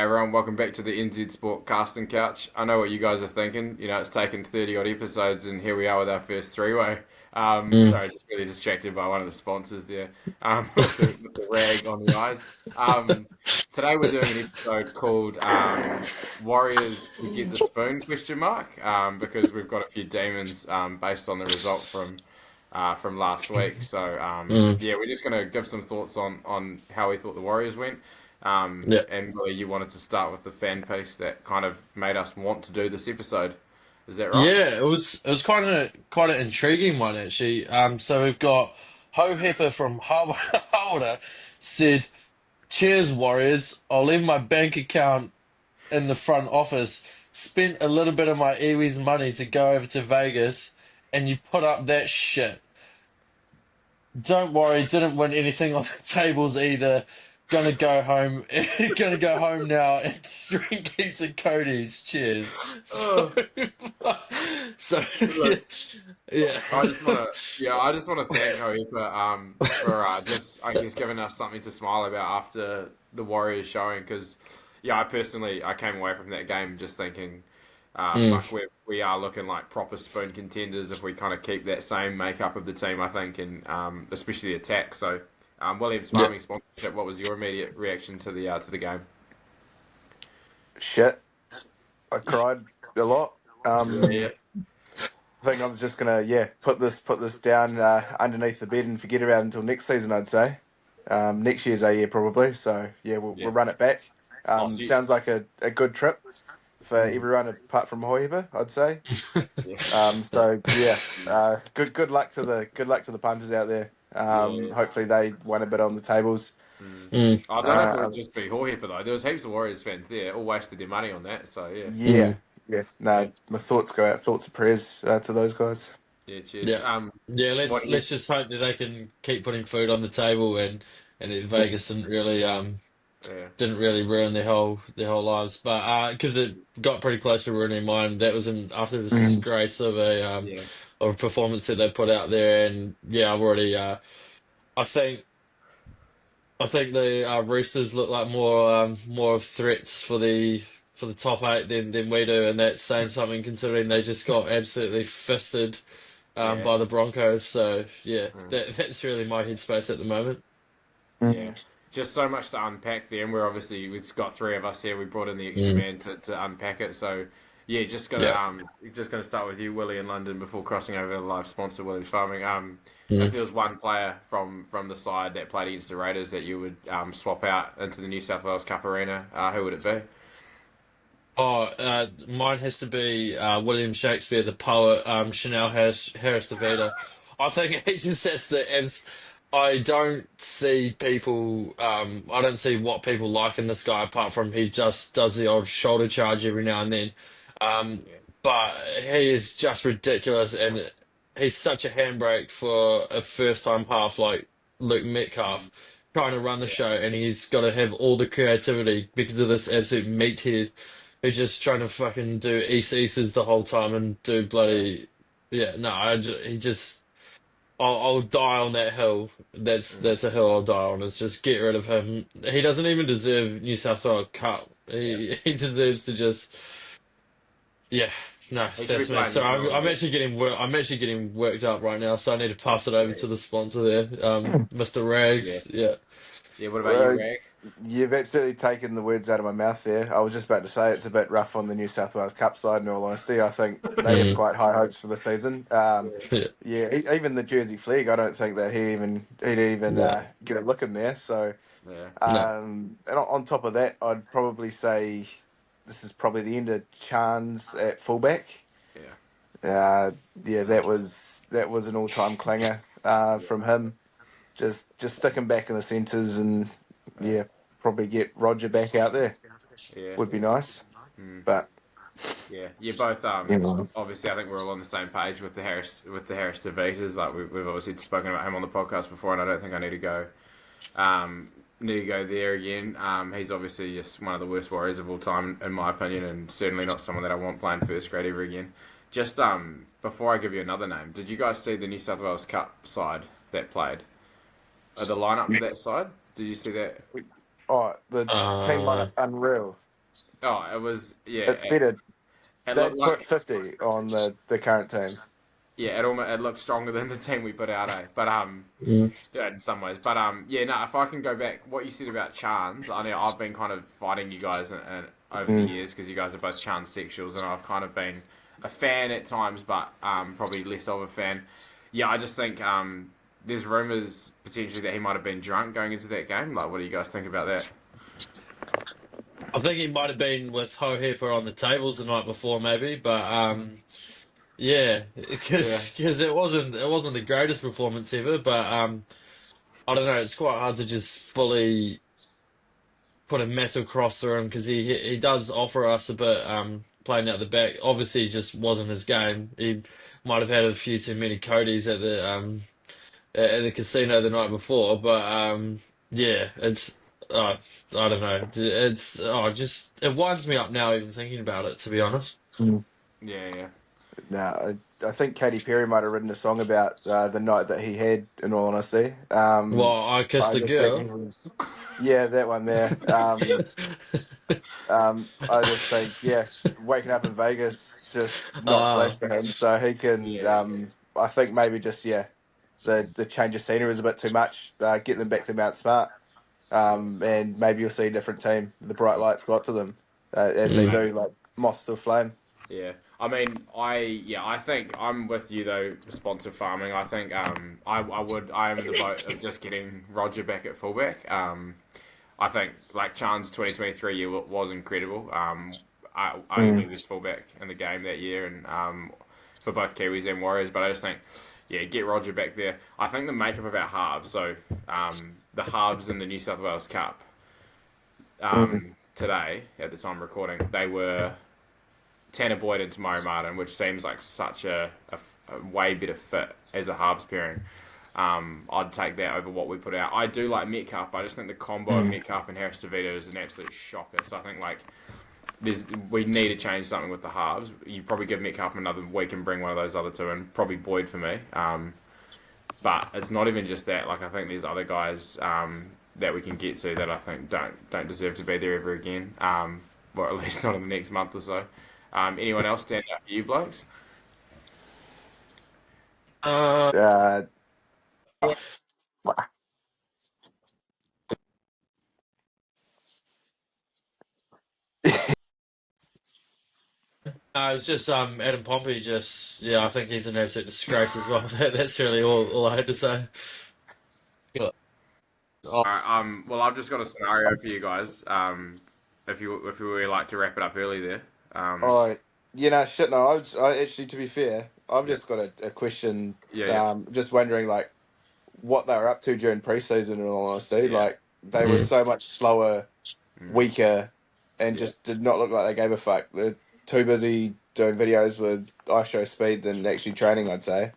everyone, welcome back to the NZ Sport Casting Couch. I know what you guys are thinking. It's taken 30 odd episodes, and here we are with our first three-way. Mm. Sorry, just really distracted by one of the sponsors there, with the rag on the eyes. Um, Today we're doing an episode called "Warriors to Get the Spoon?" question mark, because we've got a few demons based on the result from last week. So Mm. yeah, we're just gonna give some thoughts on how we thought the Warriors went. Yeah. And Willie, you wanted to start with the fan piece that kind of made us want to do this episode. Is that right? Yeah, it was quite an intriguing one actually. So we've got Ho Hepper from Harbour said, "Cheers, Warriors. I'll leave my bank account in the front office. Spent a little bit of my Iwi's money to go over to Vegas, and you put up that shit. Don't worry, didn't win anything on the tables either. Gonna go home. Gonna go home now and drink heaps of Cody's. Cheers." So, Oh, so yeah, look, yeah, I just want to thank Hoipa for just I guess giving us something to smile about after the Warriors showing because yeah, I came away from that game just thinking, mm, fuck, we are looking like proper spoon contenders if we kind of keep that same makeup of the team, I think, and especially the attack. So, Williams yeah, Farming sponsorship. What was your immediate reaction to the game? Shit, I cried a lot. Yeah, I think I'm just gonna put this down underneath the bed and forget about it until next season. I'd say next year's a year probably. So yeah, we'll, yeah. we'll run it back. Oh, so Sounds like a good trip for mm, everyone apart from Hoiber, I'd say. yeah, So yeah, good luck to the punters out there. yeah. Hopefully they won a bit on the tables. Mm. mm, I don't know if it would Uh, just be Jorge, though. There was heaps of Warriors fans there, all wasted their money on that. So yeah, yeah, mm, yeah. yeah, No, my thoughts go out. Thoughts and prayers to those guys. yeah. Cheers. yeah, yeah. What Let's do you? let's just hope that they can keep putting food on the table, and that Vegas Yeah, didn't really ruin their whole lives, but because it got pretty close to ruining mine. That was after the Mm. disgrace yeah, of a performance that they put out there, and yeah, I've already I think I think the Roosters look like more of threats for the top eight than we do, and that's saying something considering they just got absolutely fisted yeah, by the Broncos. So yeah, mm, that's really my headspace at the moment. yeah. Mm. Just so much to unpack there, and we've got three of us here. We brought in the extra Mm, man to unpack it. So yeah, yeah. just gonna start with you, Willie, in London before crossing over to the live sponsor, Willie's Farming. If Mm. there was one player from the side that played against the Raiders that you would swap out into the New South Wales Cup arena, who would it be? Oh, mine has to be William Shakespeare, the poet, Chanel Harris DeVita. I think he just has to. I don't see people. I don't see what people like in this guy apart from he just does the odd shoulder charge every now and then. Um, Yeah, but he is just ridiculous, and he's such a handbrake for a first-time half like Luke Metcalf trying to run the yeah, show, and he's got to have all the creativity because of this absolute meathead who's just trying to fucking do East the whole time and do yeah, bloody yeah. No, he just. I'll die on that hill. mm, That's a hill I'll die on. It's just get rid of him. He doesn't even deserve New South Wales Cup. yeah. He deserves to just yeah. No, He should be that's me. playing So New I'm, Zealand I'm rugby. actually I'm actually getting worked up right now. So I need to pass it over Yeah, to the sponsor there, Mr. yeah, Rags. Yeah. yeah. What about you, Well, Rag? you've absolutely taken the words out of my mouth there. I was just about to say it's a bit rough on the New South Wales Cup side. In all honesty, I think they have Mm, quite high hopes for the season. yeah. Yeah, even the Jersey Flag, I don't think that he'd even No. get a look in there. So, Yeah, No. and on top of that, I'd probably say this is probably the end of Chance at fullback. yeah, Uh, yeah, that was an all-time clanger yeah, from him. Just stick him back in the centres and yeah, yeah, probably get Roger back out there yeah. would be nice. Mm. But Yeah, you both. you know, Obviously, I think we're all on the same page with the Harris DeVitas. Like we've obviously spoken about him on the podcast before, and I don't think I need to go there again. He's obviously just one of the worst Warriors of all time, in my opinion, and certainly not someone that I want playing first grade ever again. Just before I give you another name, did you guys see the New South Wales Cup side that played? The lineup for that side? Did you see that? oh, the team Uh, lineup's unreal. Oh, it was It's better. it looked They'd put like 50 on the current team. yeah, it looked stronger than the team we put out, eh? But Mm. yeah, in some ways. But yeah, no. If I can go back, what you said about Chans, I know I've been kind of fighting you guys over the Mm. years because you guys are both Chans sexuals, and I've kind of been a fan at times, but probably less of a fan. Yeah, I just think there's rumors potentially that he might have been drunk going into that game. Like, what do you guys think about that? I think he might have been with Ho Heifer on the tables the night before, maybe, but yeah, Yeah, because it wasn't the greatest performance ever, but I don't know. It's quite hard to just fully put a massive cross through him because he does offer us a bit playing out the back. Obviously, it just wasn't his game. He might have had a few too many Codys at the casino the night before, but yeah, it's I don't know. It's just it winds me up now even thinking about it. To be honest. Mm. yeah, yeah, Now, I think Katy Perry might have written a song about the night that he had. In all honesty, Well, I kissed I a just think he girl. was, yeah, that one there. I just think, yeah, waking up in Vegas just not uh, flash for him, so he can. yeah, I think maybe just yeah, the change of scenery is a bit too much. Get them back to Mount Smart, and maybe you'll see a different team. The bright lights got to them, as they mm, do, like moths to a flame. yeah. I mean, I think I'm with you though. Sponsor farming. I think I am in the boat of just getting Roger back at fullback. I think like Chan's 2023 year was incredible. I only Mm. lead this fullback in the game that year, and for both Kiwis and Warriors. But I just think, yeah, get Roger back there. I think the makeup of our halves. So the halves in the New South Wales Cup Mm. today at the time of recording, they were Tanner Boyd and Tamari Martin, which seems like such a way better fit as a halves pairing. I'd take that over what we put out. I do like Metcalf, but I just think the combo of Mm. Metcalf and Harris DeVito is an absolute shocker. So I think like we need to change something with the halves. You probably give Metcalf another week and bring one of those other two, and probably Boyd for me. But it's not even just that. Like I think there's other guys that we can get to that I think don't deserve to be there ever again. Or at least not in the next month or so. Anyone else stand out for you blokes? uh, Uh, oh, fuck. no, it's just Adam Pompey. Just yeah, I think he's an absolute disgrace as well. That's really all I had to say. Oh, All right. Well, I've just got a scenario for you guys. If you would like to wrap it up early there. Um, Oh, shit. No, I actually, to be fair, I've yeah, just got a question. yeah, yeah, Just wondering, like, what they were up to during preseason. In all honesty, yeah, like, they were mm. so much slower, mm, weaker, and yeah, just did not look like they gave a fuck. They're too busy doing videos with iShow speed than actually training, I'd say.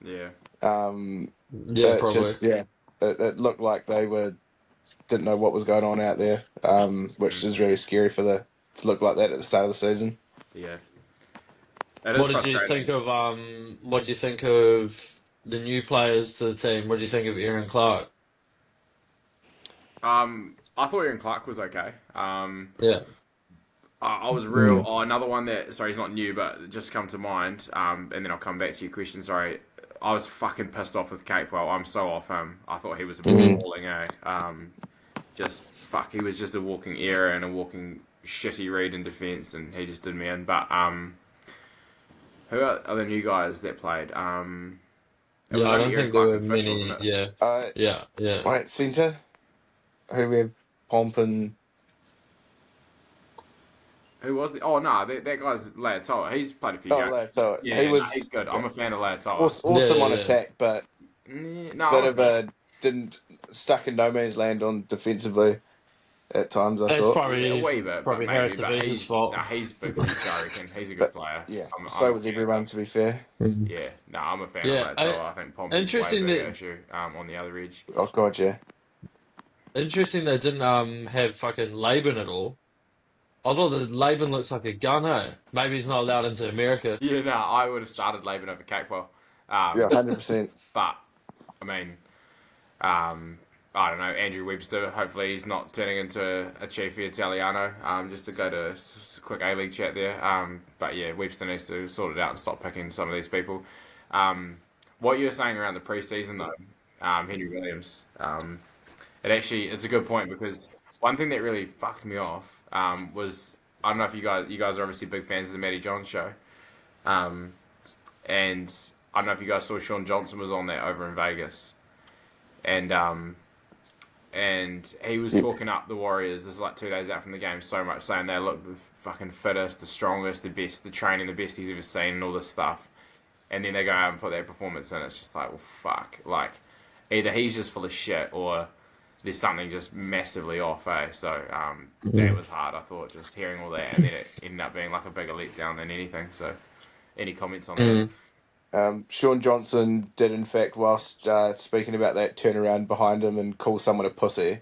yeah. Um, Yeah, it probably. just, yeah, it looked like they didn't know what was going on out there. Which Mm, is really scary to look like that at the start of the season. yeah. It is What did you think frustrating. of what did you think of the new players to the team? What did you think of Aaron Clark? I thought Ian Clark was okay. Yeah. I was real. Mm. Oh, another one that sorry, he's not new, but just come to mind. And then I'll come back to your question. Sorry, I was fucking pissed off with Capewell. I'm so off him. I thought he was Mm. appalling. Just fuck. He was just a walking error and a walking shitty read in defence, and he just did me in. But who are the new guys that played? It Yeah, was I only don't Aaron think there Clark were and Fish, wasn't many. it? Yeah, Uh, yeah, yeah. Right, centre. Who we have Pomp and Who was the? Oh no, that guy's Leatoa. He's played a few oh, games. Ladd. So he Yeah, no, he's was good. I'm a fan of Leatoa. Yeah, awesome yeah, on yeah. attack, but No, bit I'm a of fan. a didn't stuck in no man's land on defensively at times. I It's thought, Yeah, a probably wee bit, but probably maybe. Harris But DeVita's he's fault. he's big future. I reckon he's a good but player. yeah, I'm so a was fan of everyone. him. To be fair, Mhm. Yeah, no, I'm a fan of Yeah, Latoa. I think Pompey's way interesting bigger that issue on the other edge. oh god, yeah. interesting they didn't have fucking Laban at all. I thought that Laban looks like a gun, eh? Maybe he's not allowed into America. Yeah, no, I would have started Laban over Capewell. Yeah, Um, 100%. but I mean, um, I don't know, Andrew Webster. Hopefully, he's not turning into a Chief Italiano. Just to go to a quick A League chat there. But yeah, Webster needs to sort it out and stop picking some of these people. What you were saying around the preseason though, Henry Williams. It's a good point because one thing that really fucked me off was I don't know if you guys are obviously big fans of the Matty Johns show, um, and I don't know if you guys saw Sean Johnson was on there over in Vegas, and and he was Yep. talking up the Warriors. This is like 2 days out from the game, so much saying they look the fucking fittest, the strongest, the best, the training, the best he's ever seen, and all this stuff. And then they go out and put their performance in. It's just like, well, fuck. Like, either he's just full of shit or there's something just massively off, eh? So that Mm. was hard, I thought, just hearing all that. And then it ended up being like a bigger letdown than anything. So, any comments on that? Mm. Sean Johnson did, in fact, whilst speaking about that turnaround behind him and call someone a pussy,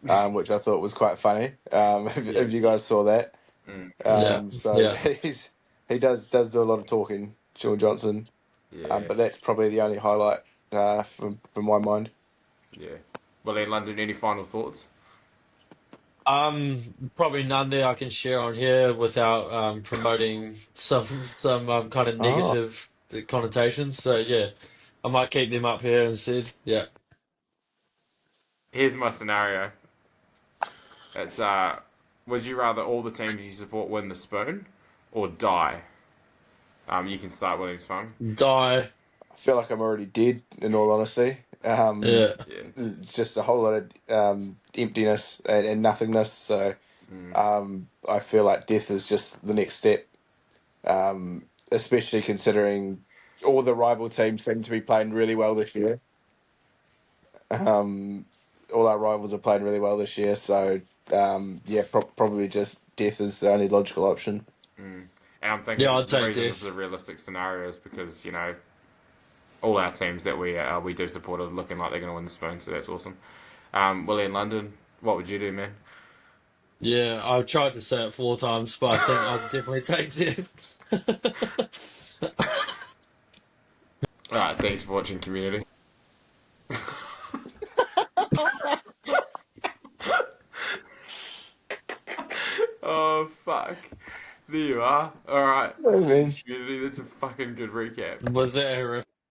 which I thought was quite funny. Yeah. If you guys saw that, Mm, Yeah, so yeah. he does do a lot of talking, Sean Johnson. yeah. But that's probably the only highlight from my mind. Yeah. Well, in London, any final thoughts? Probably none that I can share on here without promoting some kind of Oh, negative connotations. So yeah, I might keep them up here instead. Yeah, Here's my scenario. It's would you rather all the teams you support win the spoon or die? You can start Williams Fung. die. I feel like I'm already dead, in all honesty. Yeah, Yeah. It's just a whole lot of emptiness and nothingness. So Mm, I feel like death is just the next step, especially considering all the rival teams seem to be playing really well this year. Um, all our rivals are playing really well this year, so yeah, probably just death is the only logical option. mm. And I'm yeah. thinking I'd the take reason this is a death. realistic scenario is because all our teams that we do support are looking like they're going to win the spoon, so that's awesome. Willie in London, what would you do, man? Yeah, I've tried to say it 4 times, but I think I'd definitely take death. All right, thanks for watching, community. Oh fuck, there you are. All right, I cheers, mean, community. That's a fucking good recap. Was that horrific?